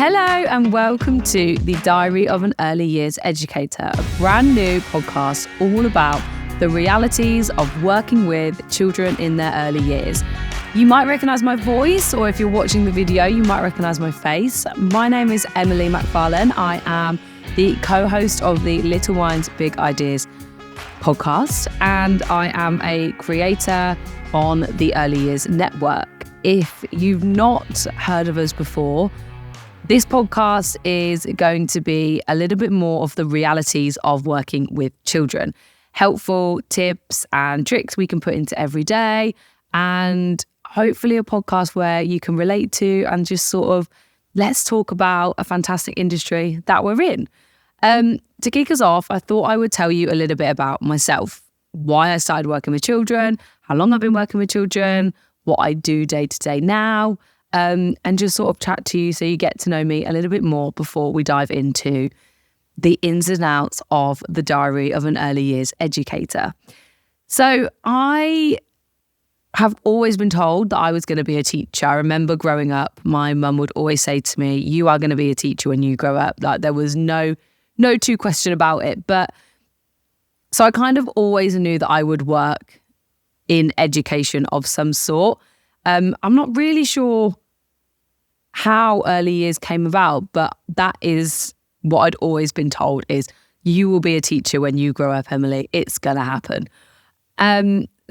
Hello and welcome to the Diary of an Early Years Educator, a brand new podcast all about the realities of working with children in their early years. You might recognise my voice, or if you're watching the video, you might recognise my face. My name is Emily Macfarlane. I am the co-host of the Little Wines, Big Ideas podcast, and I am a creator on the Early Years Network. If you've not heard of us before, this podcast is going to be a little bit more of the realities of working with children. Helpful tips and tricks we can put into every day, and hopefully a podcast where you can relate to and just sort of let's talk about a fantastic industry that we're in. To kick us off, I thought I would tell you a little bit about myself, why I started working with children, how long I've been working with children, what I do day to day now, and just sort of chat to you so you get to know me a little bit more before we dive into the ins and outs of the Diary of an Early Years Educator. So I have always been told that I was going to be a teacher. I remember growing up, my mum would always say to me, you are going to be a teacher when you grow up. Like there was no two question about it. But so I kind of always knew that I would work in education of some sort. I'm not really sure how early years came about, but that is what I'd always been told is you will be a teacher when you grow up, Emily. It's going to happen.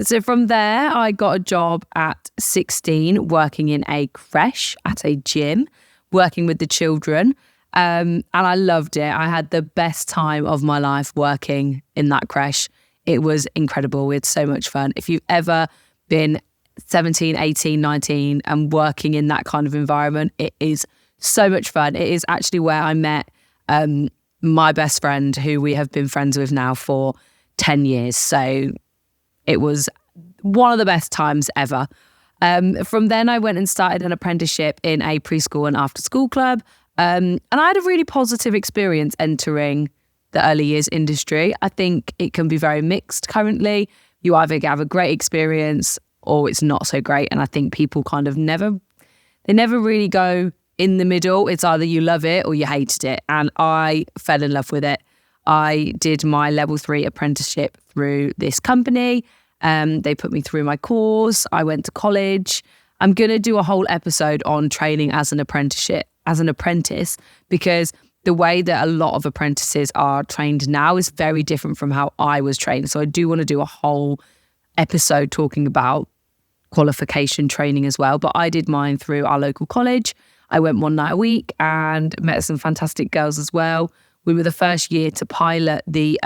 So from there, I got a job at 16 working in a creche at a gym, working with the children. And I loved it. I had the best time of my life working in that creche. It was incredible. We had so much fun. If you've ever been 17, 18, 19 and working in that kind of environment, it is so much fun. It is actually where I met my best friend, who we have been friends with now for 10 years. So it was one of the best times ever. From then I went and started an apprenticeship in a preschool and after school club. And I had a really positive experience entering the early years industry. I think it can be very mixed currently. You either have a great experience or it's not so great. And I think people kind of never really go in the middle. It's either you love it or you hated it. And I fell in love with it. I did my level 3 apprenticeship through this company. They put me through my course. I went to college. I'm going to do a whole episode on training as an apprentice, because the way that a lot of apprentices are trained now is very different from how I was trained. So I do want to do a whole episode talking about qualification training as well. But I did mine through our local college. I went one night a week and met some fantastic girls as well. We were the first year to pilot the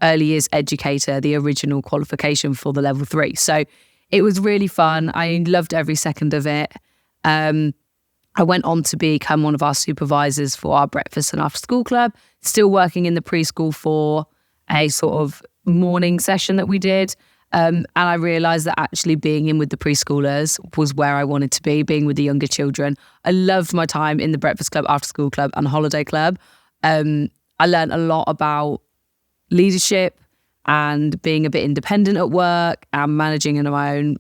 Early Years Educator, the original qualification for the level 3. So it was really fun. I loved every second of it. I went on to become one of our supervisors for our breakfast and after school club, still working in the preschool for a sort of morning session that we did. And I realised that actually being in with the preschoolers was where I wanted to be, being with the younger children. I loved my time in the breakfast club, after school club and holiday club. I learned a lot about leadership and being a bit independent at work and managing in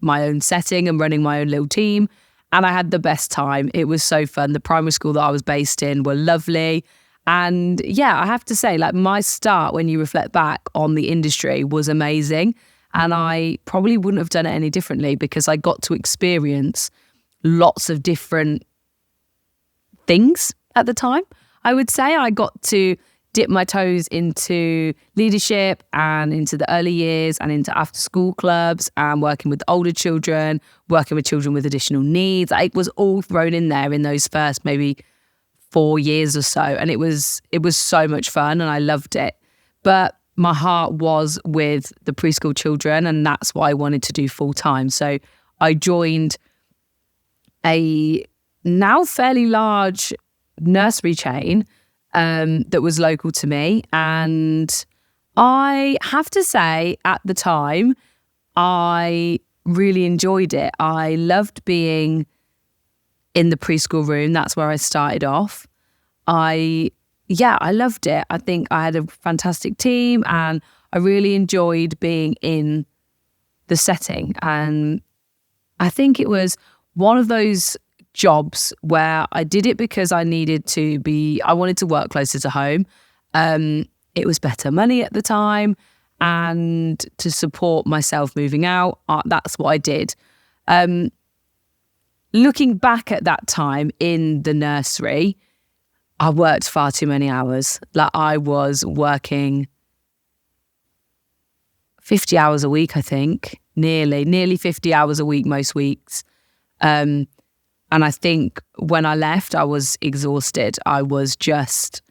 my own setting and running my own little team. And I had the best time. It was so fun. The primary school that I was based in were lovely. And yeah, I have to say, like my start, when you reflect back on the industry, was amazing. And I probably wouldn't have done it any differently because I got to experience lots of different things at the time. I would say I got to dip my toes into leadership and into the early years and into after school clubs and working with older children, working with children with additional needs. It was all thrown in there in those first maybe 4 years or so. And it was so much fun and I loved it. But my heart was with the preschool children and that's what I wanted to do full time. So I joined a now fairly large nursery chain that was local to me. And I have to say at the time, I really enjoyed it. I loved being in the preschool room. That's where I started off. I loved it. I think I had a fantastic team and I really enjoyed being in the setting. And I think it was one of those jobs where I did it because I wanted to work closer to home. It was better money at the time, and to support myself moving out, that's what I did. Looking back at that time in the nursery, I worked far too many hours. Like, I was working 50 hours a week, I think, nearly 50 hours a week most weeks. And I think when I left, I was exhausted. I was done.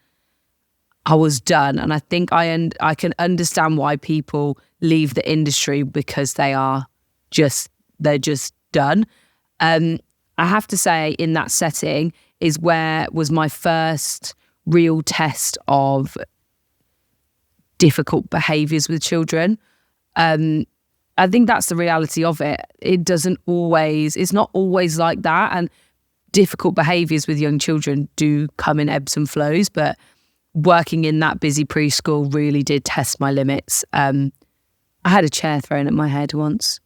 And I think I can understand why people leave the industry, because they're just done. I have to say, in that setting was my first real test of difficult behaviours with children. I think that's the reality of it. It's not always like that. And difficult behaviours with young children do come in ebbs and flows, but working in that busy preschool really did test my limits. I had a chair thrown at my head once.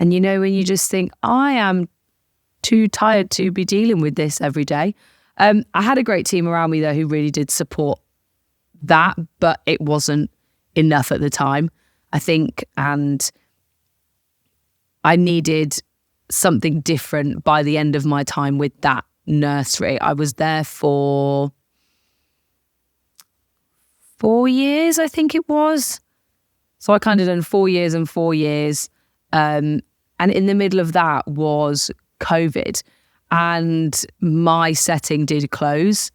And when you just think, I am too tired to be dealing with this every day. I had a great team around me though who really did support that, but it wasn't enough at the time, I think. And I needed something different by the end of my time with that nursery. I was there for 4 years, I think it was. So I kind of done 4 years and 4 years. And in the middle of that was COVID. And my setting did close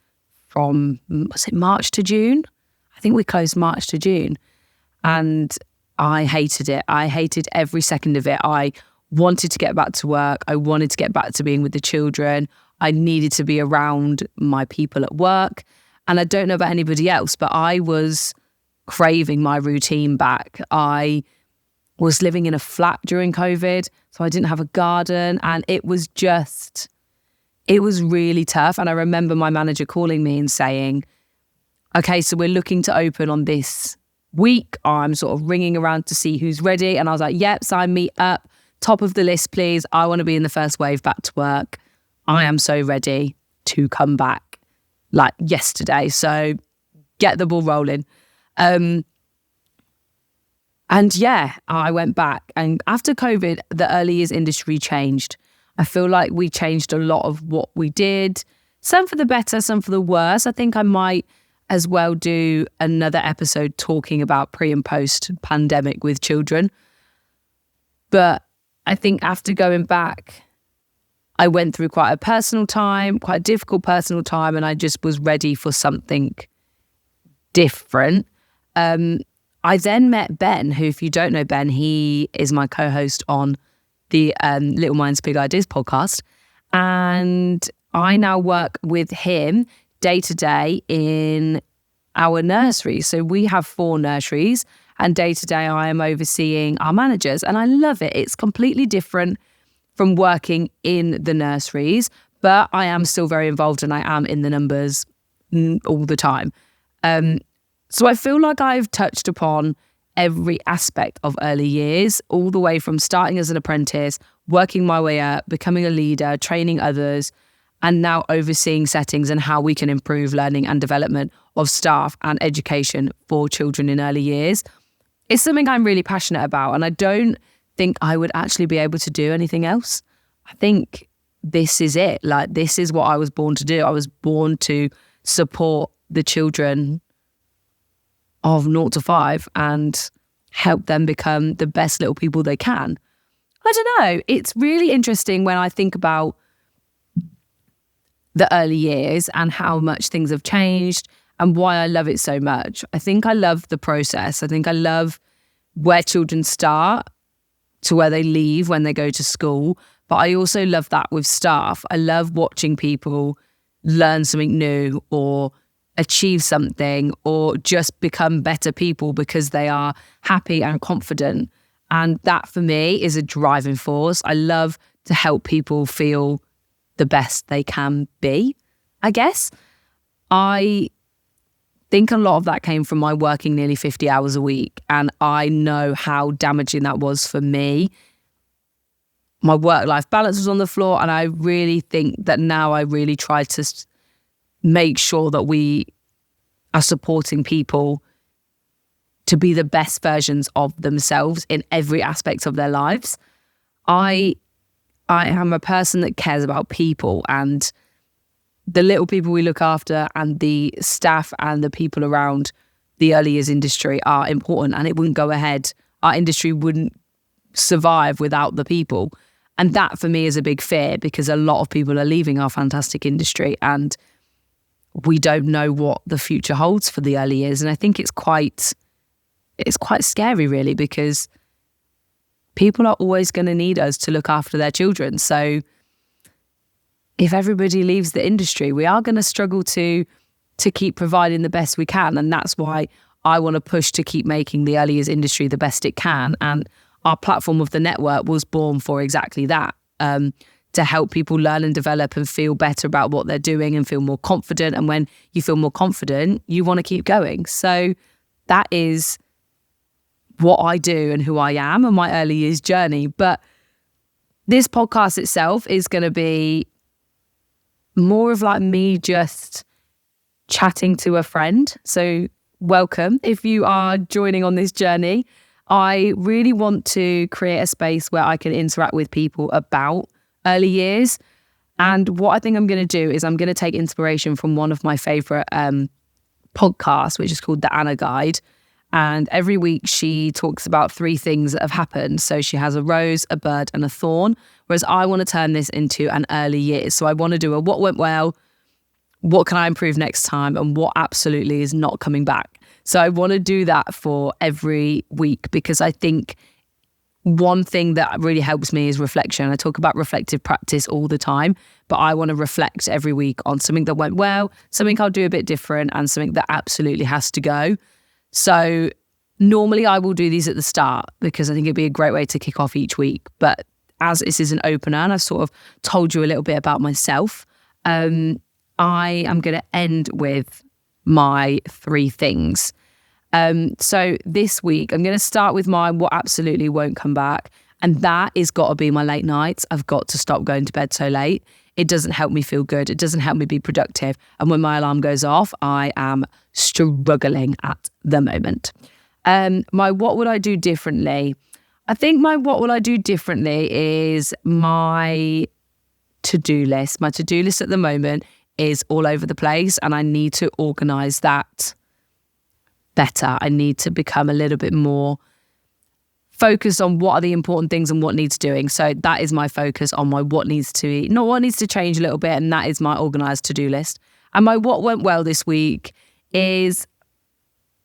from, was it March to June? I think we closed March to June. And I hated it. I hated every second of it. I wanted to get back to work. I wanted to get back to being with the children. I needed to be around my people at work. And I don't know about anybody else, but I was craving my routine back. I was living in a flat during COVID, so I didn't have a garden, and it was really tough. And I remember my manager calling me and saying, okay, so we're looking to open on this week. I'm sort of ringing around to see who's ready. And I was like, yep, sign me up. Top of the list, please. I want to be in the first wave back to work. I am so ready to come back, like yesterday. So get the ball rolling. And yeah, I went back. And after COVID, the early years industry changed. I feel like we changed a lot of what we did. Some for the better, some for the worse. I think I might as well do another episode talking about pre and post pandemic with children. But I think after going back, I went through quite a difficult personal time, and I just was ready for something different. I then met Ben, who, if you don't know Ben, he is my co-host on the Little Minds Big Ideas podcast. And I now work with him day to day in our nursery. So we have 4 nurseries, and day to day I am overseeing our managers, and I love it. It's completely different from working in the nurseries, but I am still very involved, and I am in the numbers all the time. So I feel like I've touched upon every aspect of early years, all the way from starting as an apprentice, working my way up, becoming a leader, training others, and now overseeing settings and how we can improve learning and development of staff and education for children in early years. It's something I'm really passionate about, and I don't think I would actually be able to do anything else. I think this is it. Like, this is what I was born to do. I was born to support the children of 0 to 5 and help them become the best little people they can. I don't know. It's really interesting when I think about the early years and how much things have changed and why I love it so much. I think I love the process. I think I love where children start to where they leave when they go to school. But I also love that with staff. I love watching people learn something new or achieve something or just become better people because they are happy and confident. And that for me is a driving force. I love to help people feel the best they can be, I guess. I think a lot of that came from my working nearly 50 hours a week. And I know how damaging that was for me my work-life balance was on the floor. And I really think that now I really try to make sure that we are supporting people to be the best versions of themselves in every aspect of their lives. I am a person that cares about people, and the little people we look after and the staff and the people around the early years industry are important, and it wouldn't go ahead. Our industry wouldn't survive without the people. And that for me is a big fear, because a lot of people are leaving our fantastic industry and we don't know what the future holds for the early years. And I think it's quite scary, really, because people are always going to need us to look after their children. So if everybody leaves the industry, we are going to struggle to keep providing the best we can. And that's why I want to push to keep making the early years industry the best it can. And our platform of the network was born for exactly that, to help people learn and develop and feel better about what they're doing and feel more confident. And when you feel more confident, you want to keep going. So that is what I do and who I am and my early years journey. But this podcast itself is going to be more of like me just chatting to a friend. So welcome if you are joining on this journey. I really want to create a space where I can interact with people about early years. And what I think I'm going to do is I'm going to take inspiration from one of my favorite podcasts, which is called The Anna Guide. And every week she talks about 3 things that have happened. So she has a rose, a bird and a thorn. Whereas I want to turn this into an early years. So I want to do a what went well, what can I improve next time, and what absolutely is not coming back. So I want to do that for every week, because I think one thing that really helps me is reflection. I talk about reflective practice all the time, but I want to reflect every week on something that went well, something I'll do a bit different, and something that absolutely has to go. So normally I will do these at the start, because I think it'd be a great way to kick off each week. But as this is an opener and I've sort of told you a little bit about myself, I am going to end with my 3 things. So this week I'm going to start with my what absolutely won't come back. And that is got to be my late nights. I've got to stop going to bed so late. It doesn't help me feel good. It doesn't help me be productive. And when my alarm goes off, I am struggling at the moment. My what would I do differently? I think my what would I do differently is my to-do list. My to-do list at the moment is all over the place, and I need to organise that better. I need to become a little bit more focused on what are the important things and what needs doing. So that is my focus on my what needs to change a little bit, and that is my organised to-do list. And my what went well this week is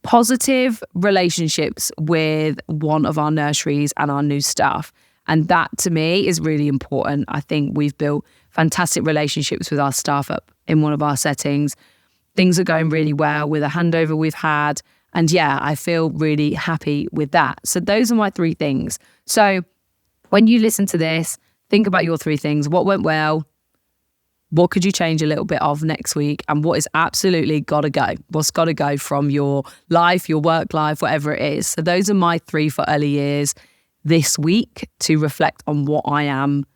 positive relationships with one of our nurseries and our new staff. And that to me is really important. I think we've built fantastic relationships with our staff up in one of our settings. Things are going really well with a handover we've had. And yeah, I feel really happy with that. So those are my 3 things. So when you listen to this, think about your 3 things. What went well? What could you change a little bit of next week? And what is absolutely got to go? What's got to go from your life, your work life, whatever it is. So those are my 3 for early years this week to reflect on what I am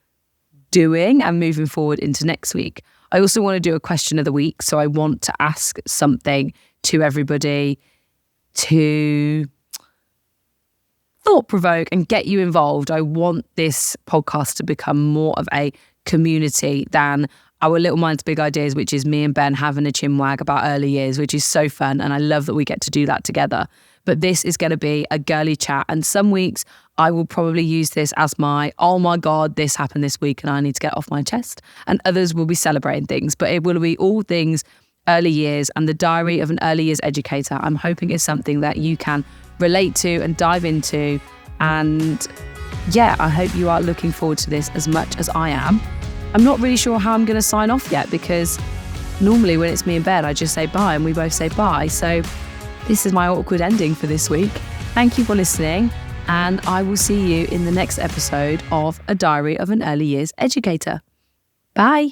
doing and moving forward into next week. I also want to do a question of the week. So I want to ask something to everybody to thought provoke and get you involved. I want this podcast to become more of a community than our Little Minds Big Ideas, which is me and Ben having a chinwag about early years, which is so fun. And I love that we get to do that together. But this is going to be a girly chat. And some weeks I will probably use this as my, oh my God, this happened this week and I need to get off my chest. And others will be celebrating things. But it will be all things early years, and the diary of an early years educator, I'm hoping is something that you can relate to and dive into. And yeah, I hope you are looking forward to this as much as I am. I'm not really sure how I'm going to sign off yet, because normally when it's me and Ben, I just say bye and we both say bye. So this is my awkward ending for this week. Thank you for listening, and I will see you in the next episode of A Diary of an Early Years Educator. Bye.